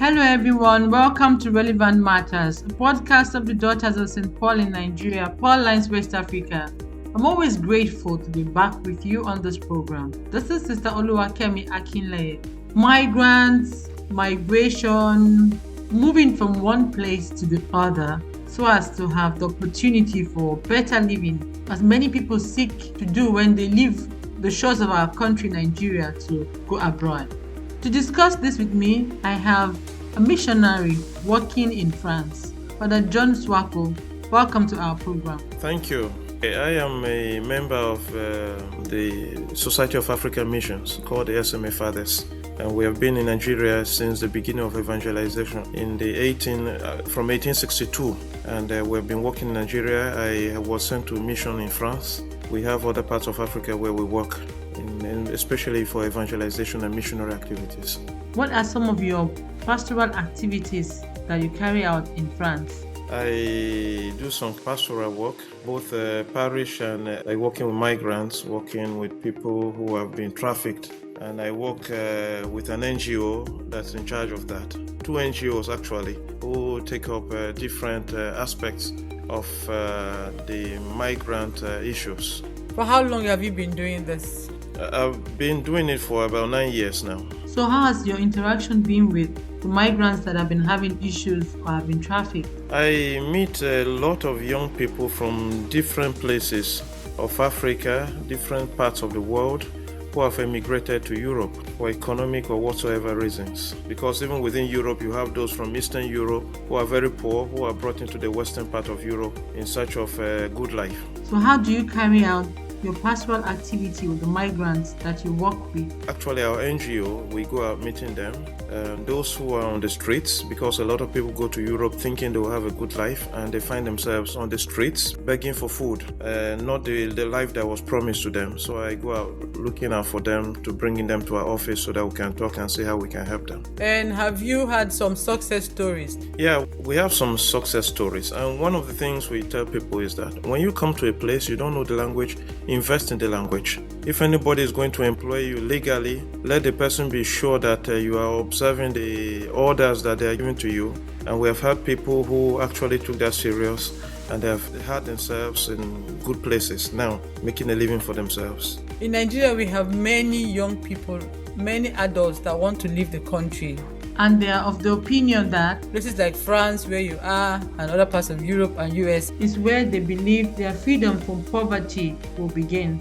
Hello, everyone. Welcome to Relevant Matters, a podcast of the Daughters of St. Paul in Nigeria, Paulines, West Africa. I'm always grateful to be back with you on this program. This is Sister Oluwakemi Akinleye. Migrants, migration, moving from one place to the other so as to have the opportunity for better living, as many people seek to do when they leave the shores of our country, Nigeria, to go abroad. To discuss this with me, I have a missionary working in France, Father John Swako. Welcome to our program. Thank you. I am a member of the Society of African Missions called the SMA Fathers, and we have been in Nigeria since the beginning of evangelization from 1862, and we've been working in Nigeria. I was sent to mission in France. We have other parts of Africa where we work, especially for evangelization and missionary activities. What are some of your pastoral activities that you carry out in France? I do some pastoral work, both parish and I working with migrants, working with people who have been trafficked, and I work with an NGO that's in charge of that. Two NGOs actually, who take up different aspects of the migrant issues. For how long have you been doing this? I've been doing it for about 9 years now. So how has your interaction been with the migrants that have been having issues or have been trafficked? I meet a lot of young people from different places of Africa, different parts of the world, who have emigrated to Europe for economic or whatsoever reasons. Because even within Europe, you have those from Eastern Europe who are very poor, who are brought into the western part of Europe in search of a good life. So how do you carry out your pastoral activity with the migrants that you work with? Actually, our NGO, we go out meeting them. Those who are on the streets, because a lot of people go to Europe thinking they will have a good life, and they find themselves on the streets begging for food, not the life that was promised to them. So I go out looking out for them, to bringing them to our office so that we can talk and see how we can help them. And have you had some success stories? Yeah, we have some success stories. And one of the things we tell people is that when you come to a place, you don't know the language, invest in the language. If anybody is going to employ you legally, let the person be sure that you are observing the orders that they are giving to you. And we have had people who actually took that serious, and they have had themselves in good places now, making a living for themselves. In Nigeria, we have many young people, many adults that want to leave the country. And they are of the opinion that places like France, where you are, and other parts of Europe and US is where they believe their freedom from poverty will begin.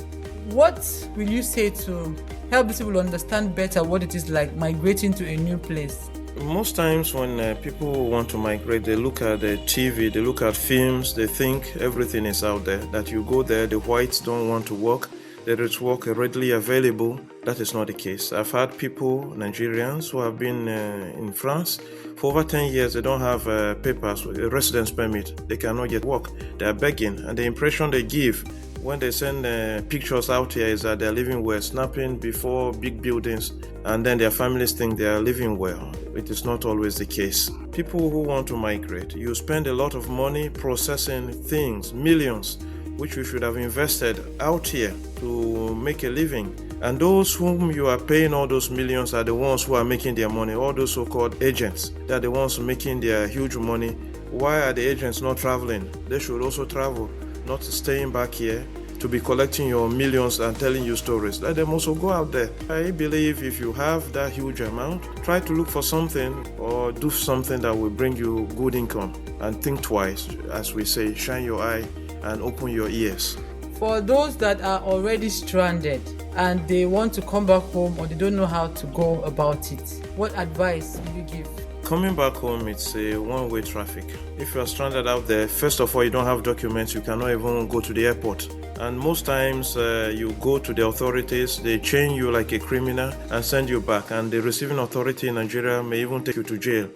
What will you say to help these people understand better what it is like migrating to a new place? Most times when people want to migrate, they look at the TV, they look at films, they think everything is out there, that you go there, the whites don't want to work, there is work readily available. That is not the case. I've had people, Nigerians, who have been in France for over 10 years. They don't have papers, a residence permit. They cannot get work. They are begging, and the impression they give when they send pictures out here is that they're living well, snapping before big buildings, and then their families think they are living well. It is not always the case. People who want to migrate, you spend a lot of money processing things, millions, which you should have invested out here to make a living. And those whom you are paying all those millions are the ones who are making their money, all those so-called agents. They're the ones making their huge money. Why are the agents not traveling? They should also travel, not staying back here to be collecting your millions and telling you stories. Let them also go out there. I believe if you have that huge amount, try to look for something or do something that will bring you good income. And think twice, as we say, shine your eye and open your ears. For those that are already stranded and they want to come back home or they don't know how to go about it, what advice will you give? Coming back home, it's a one-way traffic. If you are stranded out there, first of all, you don't have documents, you cannot even go to the airport. And most times you go to the authorities, they chain you like a criminal and send you back. And the receiving authority in Nigeria may even take you to jail.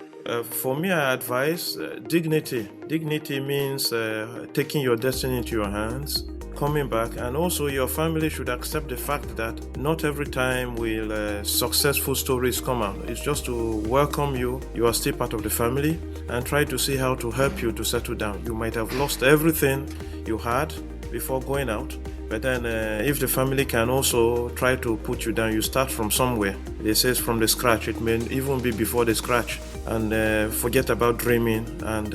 For me, I advise dignity. Dignity means taking your destiny into your hands, coming back, and also your family should accept the fact that not every time will successful stories come out. It's just to welcome you. You are still part of the family, and try to see how to help you to settle down. You might have lost everything you had before going out, But then if the family can also try to put you down, you start from somewhere. It says from the scratch. It may even be before the scratch. And forget about dreaming and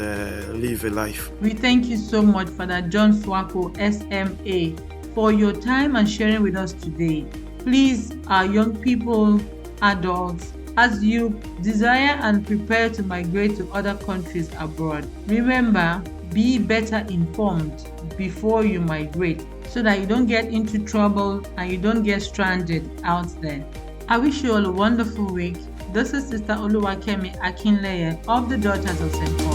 live a life. We thank you so much, Father John Swako, SMA, for your time and sharing with us today. Please, our young people, adults, as you desire and prepare to migrate to other countries abroad, remember, be better informed before you migrate so that you don't get into trouble and you don't get stranded out there. I wish you all a wonderful week. This is Sister Oluwakemi Akinleye of the Daughters of St. Paul.